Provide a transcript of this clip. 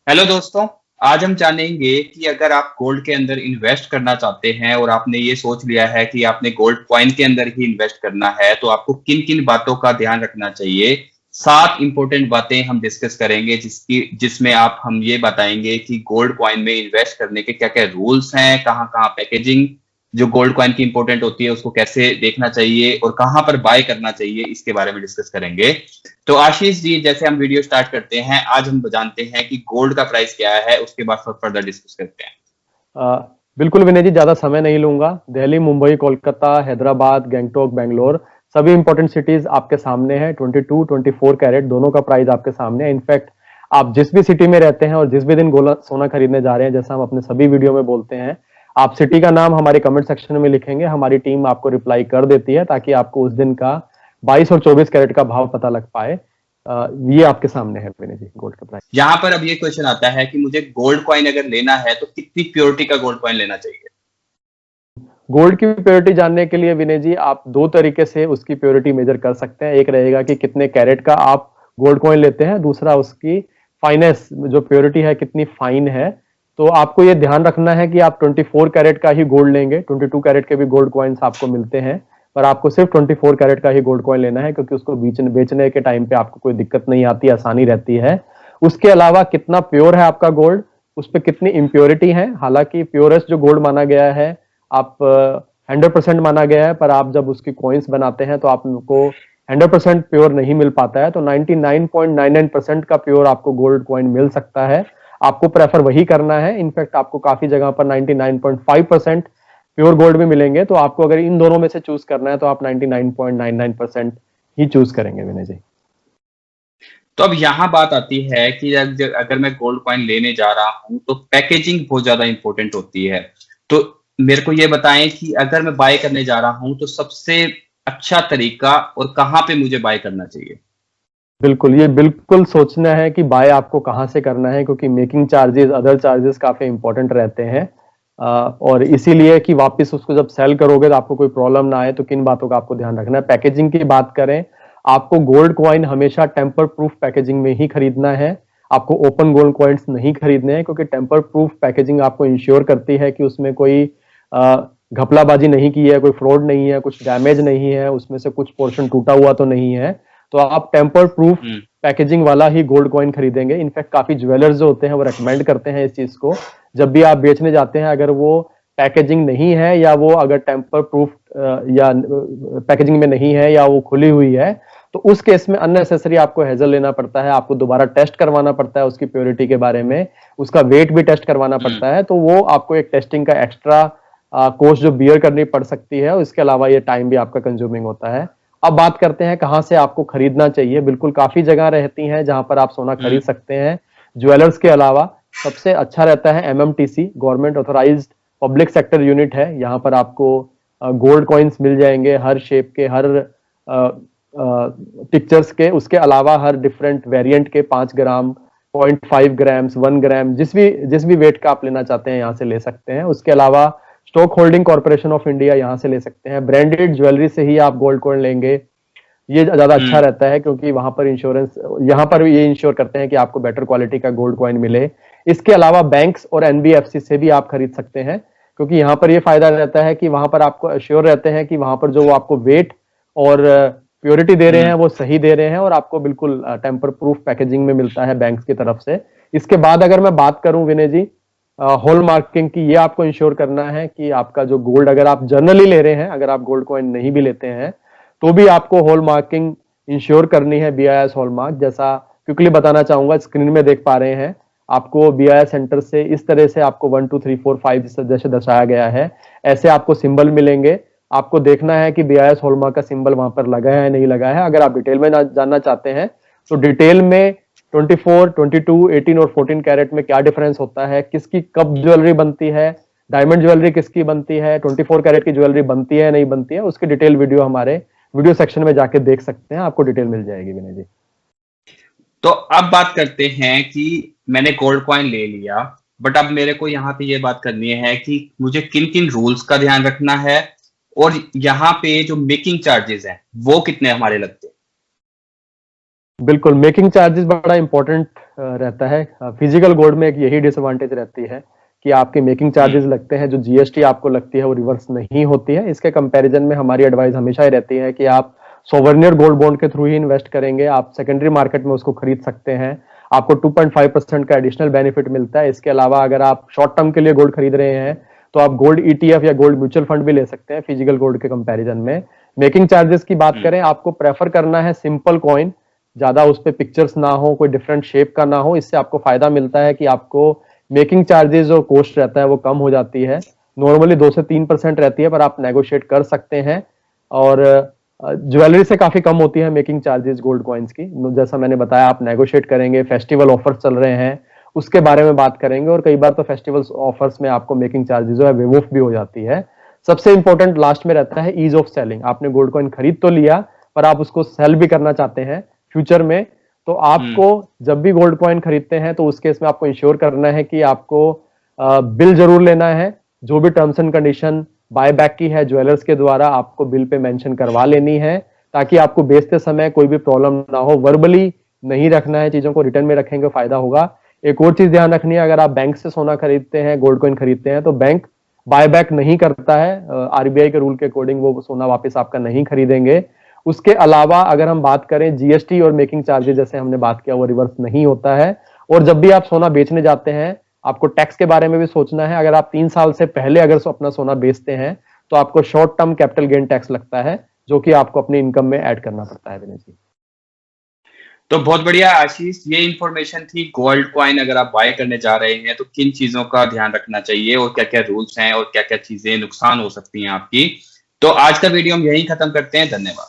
Hello दोस्तों। आज हम जानेंगे कि अगर आप गोल्ड के अंदर इन्वेस्ट करना चाहते हैं और आपने ये सोच लिया है कि आपने गोल्ड कॉइन के अंदर ही इन्वेस्ट करना है तो आपको किन किन बातों का ध्यान रखना चाहिए। 7 इंपॉर्टेंट बातें हम डिस्कस करेंगे जिसमें आप हम ये बताएंगे कि गोल्ड कॉइन में इन्वेस्ट करने के क्या क्या रूल्स हैं, कहाँ कहाँ पैकेजिंग जो गोल्ड कॉइन की इंपॉर्टेंट होती है उसको कैसे देखना चाहिए और कहाँ पर बाय करना चाहिए, इसके बारे में डिस्कस करेंगे। तो आशीष जी, जैसे हम वीडियो स्टार्ट करते हैं, आज हम जानते हैं कि गोल्ड का प्राइस क्या है, उसके बाद फर्दर डिस्कस करते हैं। बिल्कुल विनय जी, ज्यादा समय नहीं लूंगा। दिल्ली, मुंबई, कोलकाता, हैदराबाद, गैंगटोक, बेंगलोर, सभी इंपॉर्टेंट सिटीज आपके सामने है। 22 24 कैरेट दोनों का प्राइस आपके सामने है। इनफैक्ट आप जिस भी सिटी में रहते हैं और जिस भी दिन गोला सोना खरीदने जा रहे हैं, जैसा हम अपने सभी वीडियो में बोलते हैं, आप सिटी का नाम हमारे कमेंट सेक्शन में लिखेंगे, हमारी टीम आपको रिप्लाई कर देती है ताकि आपको उस दिन का 22 और 24 कैरेट का भाव पता लग पाए। ये आपके सामने है विनय जी, गोल्ड का प्राइस। यहाँ पर अब ये क्वेश्चन आता है कि मुझे गोल्ड कॉइन अगर लेना है तो कितनी प्योरिटी का गोल्ड कॉइन लेना चाहिए। गोल्ड की प्योरिटी जानने के लिए विनय जी, आप दो तरीके से उसकी प्योरिटी मेजर कर सकते हैं। एक रहेगा कि कितने कैरेट का आप गोल्ड कॉइन लेते हैं, दूसरा उसकी फाइनेस जो प्योरिटी है कितनी फाइन है। तो आपको ये ध्यान रखना है कि आप 24 कैरेट का ही गोल्ड लेंगे। 22 कैरेट के भी गोल्ड कॉइन्स आपको मिलते हैं, पर आपको सिर्फ 24 कैरेट का ही गोल्ड कॉइन लेना है, क्योंकि उसको बेचने के टाइम पे आपको कोई दिक्कत नहीं आती, आसानी रहती है। उसके अलावा कितना प्योर है आपका गोल्ड, उस पर कितनी इम्प्योरिटी है। हालांकि प्योरेस्ट जो गोल्ड माना गया है, आप 100% माना गया है, पर आप जब उसकी कॉइन्स बनाते हैं तो आपको 100% प्योर नहीं मिल पाता है। तो 99.99% का प्योर आपको गोल्ड कॉइन मिल सकता है। आपको प्रेफर वही करना है। इनफैक्ट आपको काफी जगह पर 99.5% प्योर गोल्ड भी मिलेंगे। तो आपको अगर इन दोनों में से चूज करना है तो आप 99.99% ही चूज करेंगे विनय जी। तो अब यहाँ बात आती है कि अगर मैं गोल्ड कॉइन लेने जा रहा हूँ तो पैकेजिंग बहुत ज्यादा इंपॉर्टेंट होती है। तो मेरे को ये बताएं कि अगर मैं बाय करने जा रहा हूँ तो सबसे अच्छा तरीका और कहाँ पे मुझे बाय करना चाहिए। बिल्कुल, ये बिल्कुल सोचना है कि बाय आपको कहाँ से करना है, क्योंकि मेकिंग चार्जेस, अदर चार्जेस काफी इंपॉर्टेंट रहते हैं। और इसीलिए कि वापस उसको जब सेल करोगे तो आपको कोई प्रॉब्लम ना आए, तो किन बातों का आपको ध्यान रखना है। पैकेजिंग की बात करें, आपको गोल्ड कॉइन हमेशा टेम्पर प्रूफ पैकेजिंग में ही खरीदना है। आपको ओपन गोल्ड कॉइन्स नहीं खरीदने हैं, क्योंकि टेम्पर प्रूफ पैकेजिंग आपको इंश्योर करती है कि उसमें कोई घपलाबाजी नहीं की है, कोई फ्रॉड नहीं है, कुछ डैमेज नहीं है, उसमें से कुछ पोर्शन टूटा हुआ तो नहीं है। तो आप टेम्पर प्रूफ पैकेजिंग वाला ही गोल्ड कॉइन खरीदेंगे। इनफैक्ट काफी ज्वेलर्स जो होते हैं वो रेकमेंड करते हैं इस चीज को। जब भी आप बेचने जाते हैं, अगर वो पैकेजिंग नहीं है, या वो अगर टेम्पर प्रूफ या पैकेजिंग में नहीं है, या वो खुली हुई है, तो उस केस में अननेसेसरी आपको हेजल लेना पड़ता है। आपको दोबारा टेस्ट करवाना पड़ता है उसकी प्योरिटी के बारे में, उसका वेट भी टेस्ट करवाना पड़ता है। तो वो आपको एक टेस्टिंग का एक्स्ट्रा कॉस्ट जो बियर करनी पड़ सकती है। इसके अलावा ये टाइम भी आपका कंज्यूमिंग होता है। अब बात करते हैं कहां से आपको खरीदना चाहिए। बिल्कुल काफी जगह रहती हैं जहां पर आप सोना खरीद सकते हैं। ज्वेलर्स के अलावा सबसे अच्छा रहता है MMTC, government authorised public sector unit है। यहाँ पर आपको गोल्ड कॉइन्स मिल जाएंगे, हर शेप के, हर पिक्चर्स के। उसके अलावा हर डिफरेंट वेरिएंट के 5 ग्राम, 0.5 ग्राम्स, 1 ग्राम, जिस भी वेट का आप लेना चाहते हैं यहाँ से ले सकते हैं। उसके अलावा stock holding corporation of India यहाँ से ले सकते हैं। ब्रांडेड ज्वेलरी से ही आप गोल्ड कॉइन लेंगे, ये ज्यादा अच्छा रहता है, क्योंकि वहां पर इंश्योरेंस, यहाँ पर ये इंश्योर करते हैं कि आपको बेटर क्वालिटी का गोल्ड कॉइन मिले। इसके अलावा बैंक्स और एनबीएफसी से भी आप खरीद सकते हैं, क्योंकि यहाँ पर ये फायदा रहता है कि वहां पर आपको अश्योर रहते हैं कि वहां पर जो वो आपको वेट और प्योरिटी दे रहे हैं वो सही दे रहे हैं, और आपको बिल्कुल टेम्पर प्रूफ पैकेजिंग में मिलता है बैंक्स की तरफ से। इसके बाद अगर मैं बात करूं विनय जी, हॉल मार्किंग की, ये आपको इंश्योर करना है कि आपका जो गोल्ड, अगर आप जनरली ले रहे हैं, अगर आप गोल्ड कॉइन नहीं भी लेते हैं तो भी आपको हॉल मार्किंग इंश्योर करनी है, बीआईएस हॉल मार्क। जैसा क्विकली बताना चाहूंगा, स्क्रीन में देख पा रहे हैं, आपको बीआईएस सेंटर से इस तरह से आपको 1 2 3 4 5 जैसे दर्शाया गया है, ऐसे आपको सिंबल मिलेंगे। आपको देखना है कि बीआईएस हॉल मार्क का सिंबल वहां पर लगा है नहीं लगा है। अगर आप डिटेल में जानना चाहते हैं तो डिटेल में 24, 22, 18 और 14 कैरेट में क्या डिफरेंस होता है, किसकी कब ज्वेलरी बनती है, डायमंड ज्वेलरी किसकी बनती है, 24 कैरेट की ज्वेलरी बनती है नहीं बनती है, उसकी डिटेल वीडियो हमारे वीडियो सेक्शन में जाके देख सकते हैं, आपको डिटेल मिल जाएगी विनय जी। तो अब बात करते हैं कि मैंने गोल्ड कॉइन ले लिया, बट अब मेरे को यहाँ पे ये बात करनी है कि मुझे किन किन रूल्स का ध्यान रखना है और यहाँ पे जो मेकिंग चार्जेस हैं वो कितने हमारे लगते हैं। बिल्कुल, मेकिंग चार्जेस बड़ा इंपॉर्टेंट रहता है। फिजिकल गोल्ड में एक यही डिसएडवांटेज रहती है कि आपके मेकिंग चार्जेस लगते हैं, जो जीएसटी आपको लगती है वो रिवर्स नहीं होती है। इसके कंपैरिजन में हमारी एडवाइस हमेशा ही रहती है कि आप सोवरनियर गोल्ड बॉन्ड के थ्रू ही इन्वेस्ट करेंगे। आप सेकेंडरी मार्केट में उसको खरीद सकते हैं, आपको 2.5% का एडिशनल बेनिफिट मिलता है। इसके अलावा अगर आप शॉर्ट टर्म के लिए गोल्ड खरीद रहे हैं तो आप गोल्ड ईटीएफ या गोल्ड म्यूचुअल फंड भी ले सकते हैं फिजिकल गोल्ड के कंपैरिजन में। मेकिंग चार्जेस की बात करें, आपको प्रेफर करना है सिंपल कॉइन, ज्यादा उस पर पिक्चर्स ना हो, कोई डिफरेंट शेप का ना हो। इससे आपको फायदा मिलता है कि आपको मेकिंग चार्जेस और कॉस्ट रहता है वो कम हो जाती है। नॉर्मली 2 से 3% रहती है, पर आप नेगोशिएट कर सकते हैं। और ज्वेलरी से काफी कम होती है मेकिंग चार्जेस गोल्ड कॉइन्स की। जैसा मैंने बताया, आप नेगोशिएट करेंगे, फेस्टिवल ऑफर्स चल रहे हैं उसके बारे में बात करेंगे, और कई बार तो फेस्टिवल ऑफर्स में आपको मेकिंग चार्जेस जो है वेव ऑफ भी हो जाती है। सबसे इंपॉर्टेंट लास्ट में रहता है ईज ऑफ सेलिंग। आपने गोल्ड कॉइन खरीद तो लिया, पर आप उसको सेल भी करना चाहते हैं फ्यूचर में, तो आपको जब भी गोल्ड कॉइन खरीदते हैं तो उस केस में आपको इंश्योर करना है कि आपको बिल जरूर लेना है। जो भी terms and condition buy back की है ज्वेलर्स के द्वारा, आपको बिल पे मेंशन करवा लेनी है, ताकि आपको बेचते समय कोई भी प्रॉब्लम ना हो। वर्बली नहीं रखना है चीजों को, रिटर्न में रखेंगे फायदा होगा। एक और चीज ध्यान रखनी है, अगर आप बैंक से सोना खरीदते हैं, गोल्ड कॉइन खरीदते हैं, तो बैंक बाय बैक नहीं करता है। आरबीआई के रूल के अकॉर्डिंग वो सोना वापस आपका नहीं खरीदेंगे। उसके अलावा अगर हम बात करें जीएसटी और मेकिंग चार्जेस, जैसे हमने बात किया, वो रिवर्स नहीं होता है। और जब भी आप सोना बेचने जाते हैं, आपको टैक्स के बारे में भी सोचना है। अगर आप 3 साल से पहले अगर अपना सोना बेचते हैं तो आपको short term capital gain tax लगता है, जो कि आपको अपनी इनकम में ऐड करना पड़ता है दिनेश जी। तो बहुत बढ़िया आशीष, ये इंफॉर्मेशन थी गोल्ड कॉइन अगर आप बाय करने जा रहे हैं तो किन चीजों का ध्यान रखना चाहिए और क्या क्या रूल्स हैं और क्या क्या चीजें नुकसान हो सकती हैं आपकी। तो आज का वीडियो हम यहीं खत्म करते हैं। धन्यवाद।